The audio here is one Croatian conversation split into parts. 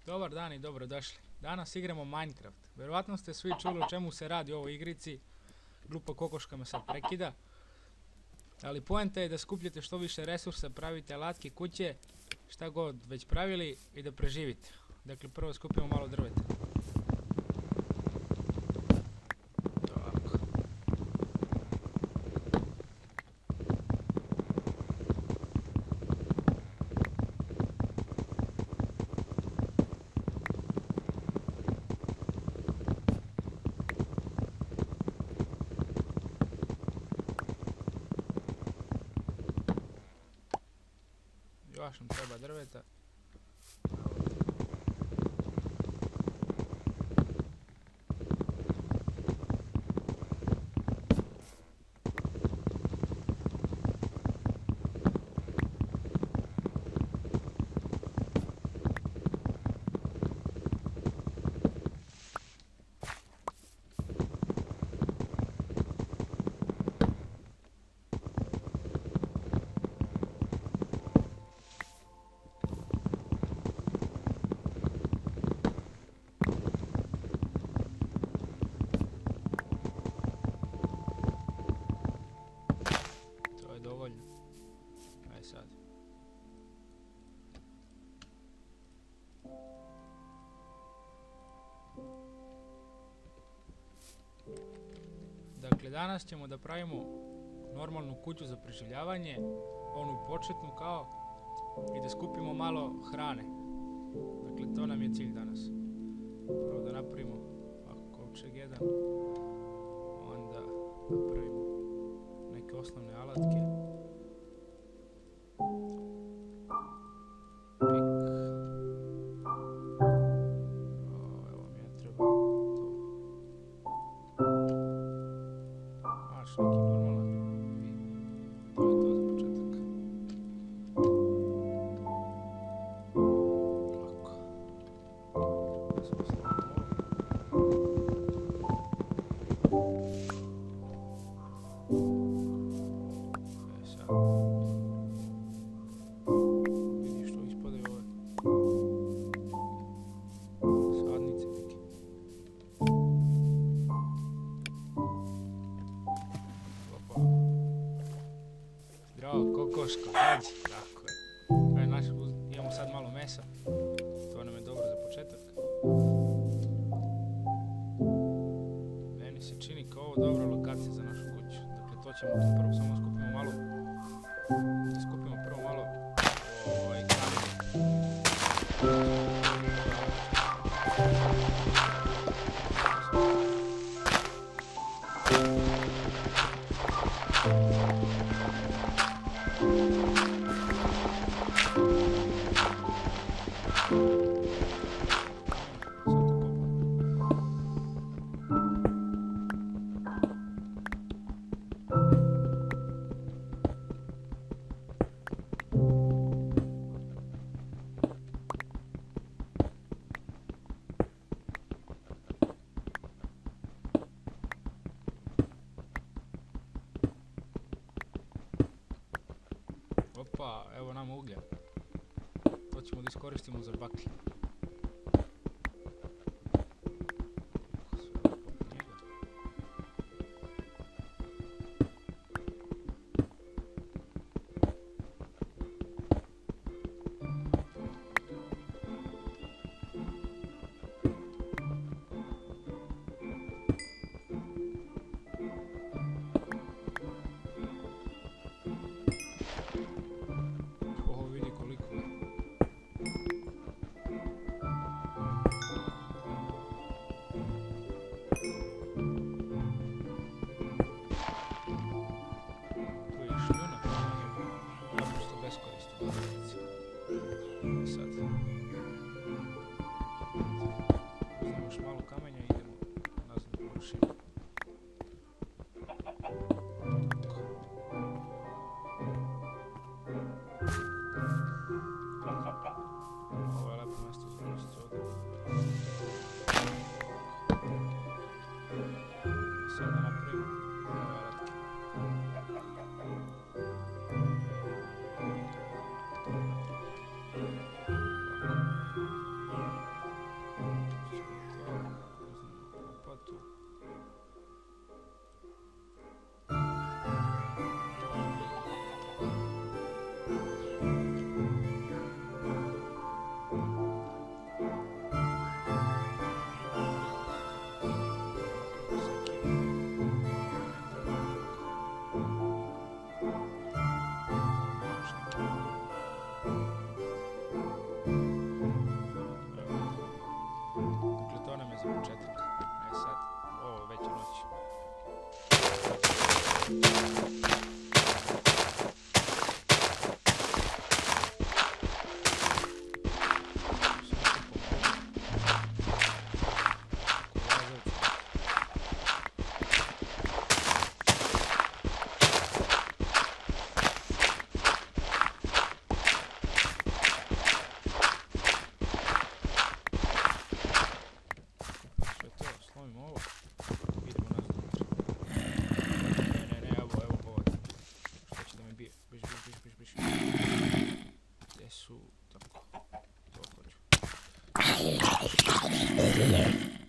Dobar dan i dobrodošli. Danas igramo Minecraft. Vjerovatno ste svi čuli o čemu se radi u ovoj igrici. Glupa kokoška me sad prekida. Ali poenta je da skupljate što više resursa, pravite alatke, kuće, šta god već pravili i da preživite. Dakle, prvo skupimo malo drveta. Tako. Još nam treba drveta. To je dovoljno. Aj sad. Dakle, danas ćemo da pravimo normalnu kuću za preživljavanje, onu početnu kao, i da skupimo malo hrane. Dakle, to nam je cilj danas. Prvo da napravimo ovako kovčeg jedan, onda napravimo neke osnovne alatke. Pik. Evo mi je treba to. Maš neki normalan. To je to za početak. Ovako. Postavimo ovo. Sad. Vidi što ispadaju ove sadnice neke. Opa. Zdravo, kokoško, dođi. Tako je. Aj, imamo sad malo mesa. To nam je dobro za početak. Meni se čini kao ovo dobra lokacija za našu kuću. Dakle, to ćemo tu prvo samo skupimo malo. Skupimo prvo malo kamenje. Opa, evo nam uglja. To ćemo da iskoristimo za baklje. Ovo vidi koliko je. Tu je šljunak, naprosto beskoristan. Sad. Uzmemo još malo kamenja i idemo nazad u površinu. Ovo je lepo mjesto za uložiti ovdje. Sad da napravimo ove alatke. Ovako.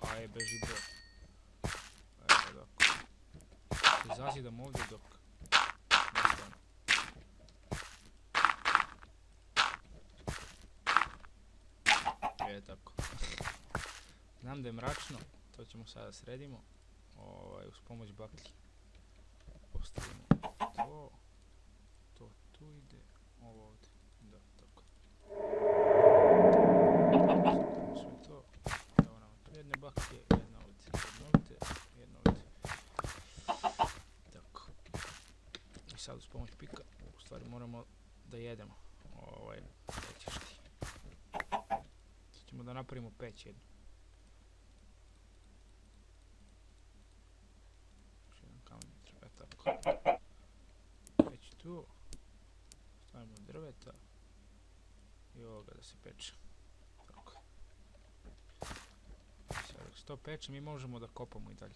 Aj, beži bre. Evo dok. Se zazidam ovdje dok... nestane. Je tako. Znam da je mračno, to ćemo sada sredimo. Uz pomoć baklji. Postavimo to. To tu ide, ovo ovdje. Da, tako. Stavimo sve to. Evo nam tu jedne baklje, jedna ovdje, jedna ovdje. Tako. I sad uz pomoć pika, u stvari moramo da jedemo. Gdje ćeš ti? Sad ćemo da napravimo peć jednu. Još jedan kamen treba, tako. Peć tu. Stavimo drveta. I ovoga da se peče. Tako. Sad dok se to peče mi možemo da kopamo i dalje.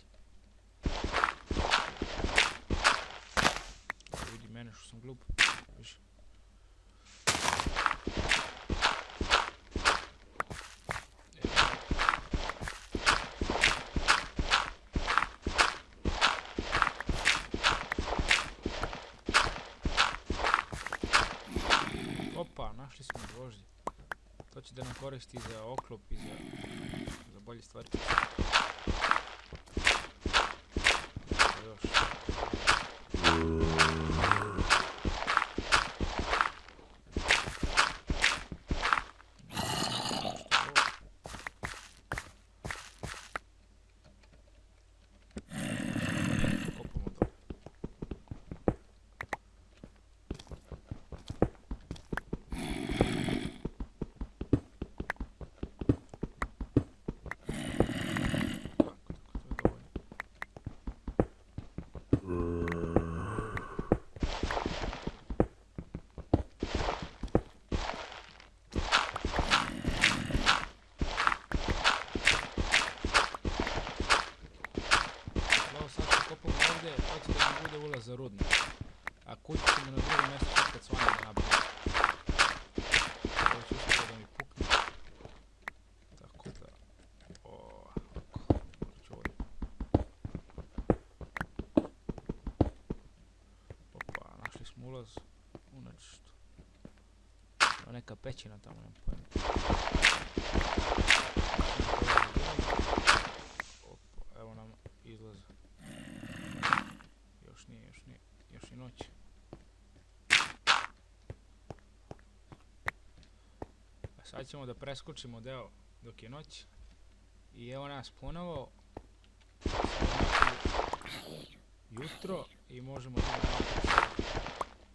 Vidi mene što sam glup. Više. Opa, našli smo gvožđe. To će da nam koristi za oklop i za bolje stvari. Još. Kopamo dole. To će da nam bude ulaz za rudnik. A kuću ćemo na drugom mjestu kad s vama da napravimo. Ovo ću uspjeti da mi pukne. Tako da... ovako. Možda ću ovdje. Opa, našli smo ulaz u nečištu. Ima neka pećina tamo, nemam pojma. Opa, evo nam izlaz. Još i noć. A sad ćemo da preskočimo deo dok je noć. I evo nas ponovo. Jutro i možemo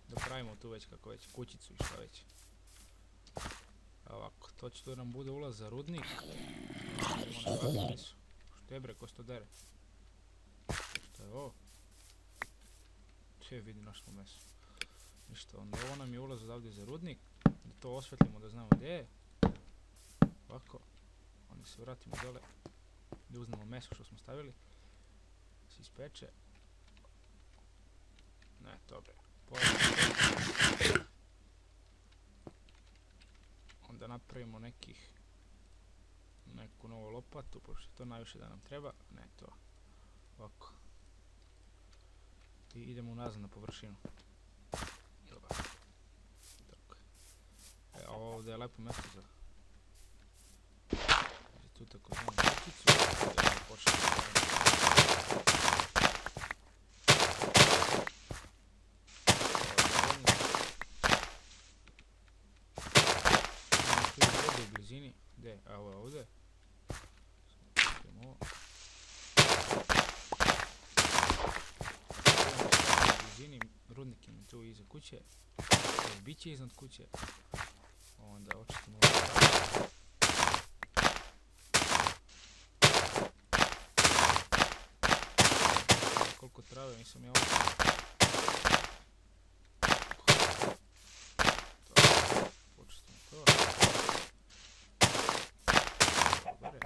da pravimo tu već kako već kućicu i šta već. Ovako, to će tu nam bude ulaz za rudnik. Što je bre, ko se to dere? Što je ovo? Vidi naš smo meso. Ništa, onda ovo nam je ulaz odavdje za rudnik. Da to osvetlimo da znamo gdje je. Ovako. Onda se vratimo dole. Da uznemo meso što smo stavili. Se ispeče. Ne, dobro. Onda napravimo neku novu lopatu, pošto to najviše da nam treba. Ne, to. Ovako. I idemo nazad na površinu. Tako. Ovo ovdje je lepo mjesto za tu takozvanu kućicu. Da počnemo da radimo. Tu je ovdje u blizini. Gdje? Evo je ovdje. Samo rudnik im tu iza kuće, bit će iznad kuće, onda očistimo ovo. Koliko trave, nisam ja ovo. Počistimo to. Dobre.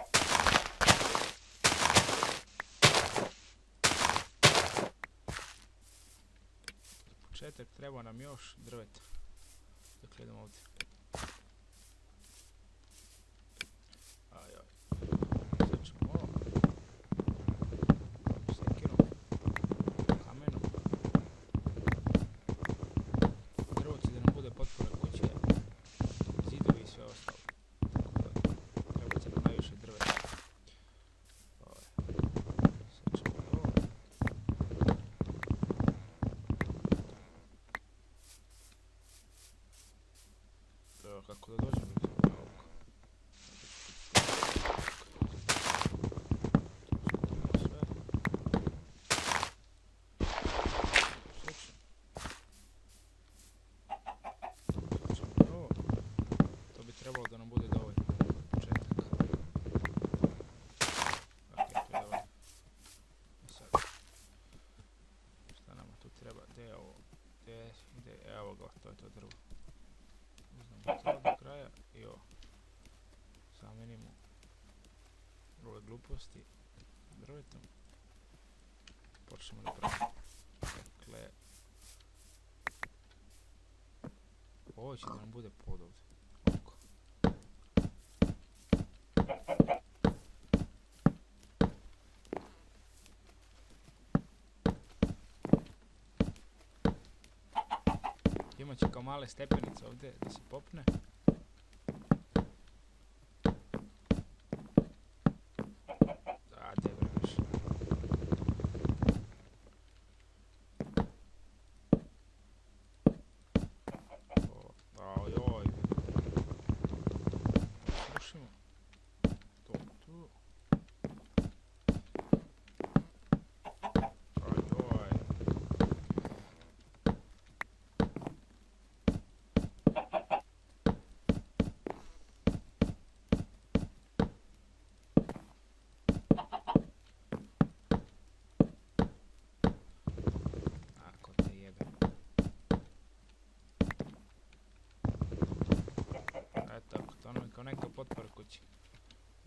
Početak treba nam još drveta. Dakle, idemo ovdje. Ajaj. gluposti drvetom. Počnemo da pravimo. Dakle, ovo će da nam bude pod ovdje. Ovako. Imat će kao male stepenice ovdje da se popne. Neka potpora kući.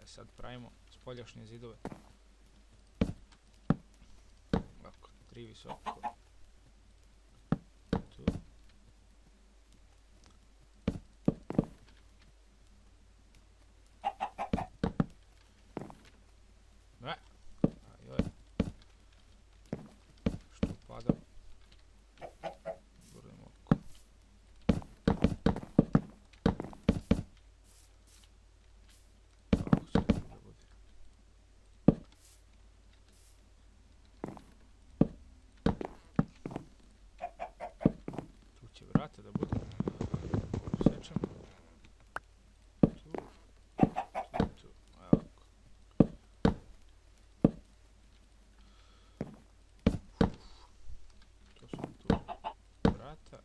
Sad pravimo spoljašnje zidove. Ovako, 3 visoko. Tu. Ne. Ajoj. Što pada? Gurujemo oko. Vrata da bude. Sečem. Tu. Evo. To su tu vrata.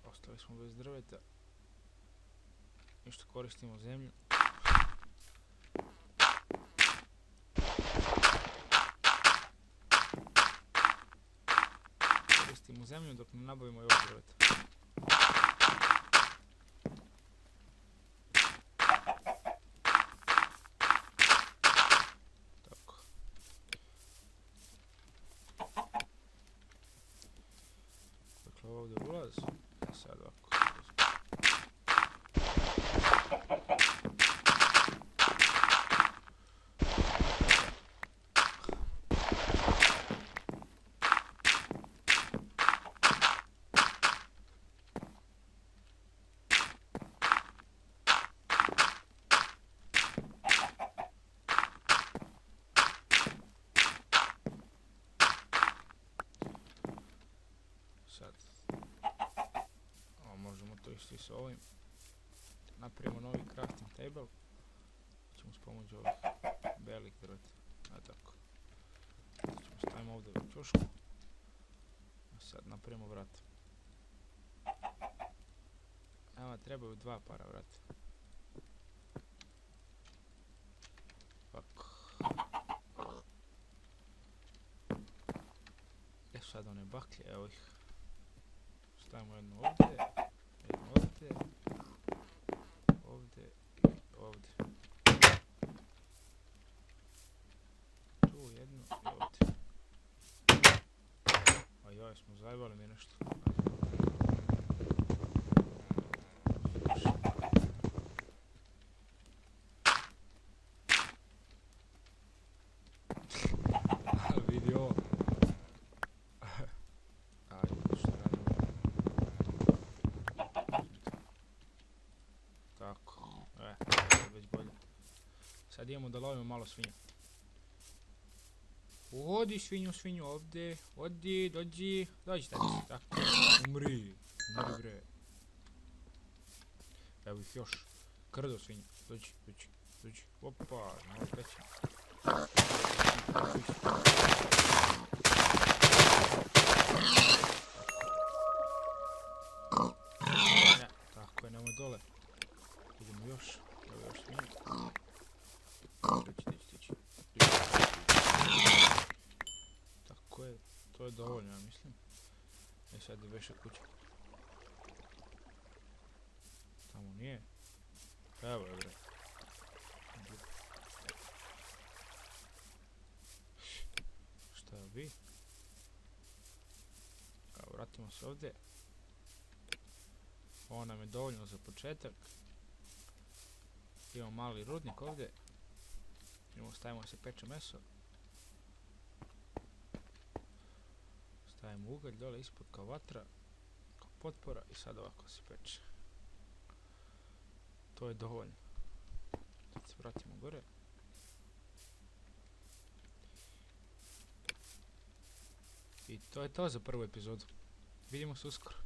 Ostali smo bez drveta. Ništa, koristimo zemlju. U zemlju dok ne nabavimo i ovo drveta. Tako. Dakle, ovdje ulaz. Sad ovako. Sad, možemo to isto i s ovim. Napravimo novi crafting table. Ćemo s pomoću ovih belih drveta. Tako. Ćemo stavimo ovdje čošku. Sad napravimo vrata. Nama trebaju 2 para vrata. Ovako. Sad one baklje, evo ih. Stavimo jednu ovdje, jednu ovdje, ovdje i ovdje. Tu jednu i ovdje. A joj, smo zajebali mi nešto. Vidi ovo. Sad idemo da lovimo malo svinju. Odi svinju ovdje. Odi, dođi. Dođi taci. Tako. Umri bre. Evo ih još. Krdo svinju. Dođi. Opa, malo kreći. Tako je, nemoj dole. Idemo još. Evo još svinju. Tići. Tako je, to je dovoljno, ja mislim. Sad je veša kuća. Tamo nije. Evo je bre. Šta bi? Evo, vratimo se ovdje. Ovo nam je dovoljno za početak. Imamo mali rudnik ovdje. Stavimo se peče meso. Stavimo ugalj dole ispod kao vatra, kao potpora i sad ovako se peče. To je dovoljno. Sad se vratimo gore. I to je to za prvu epizodu. Vidimo se uskoro.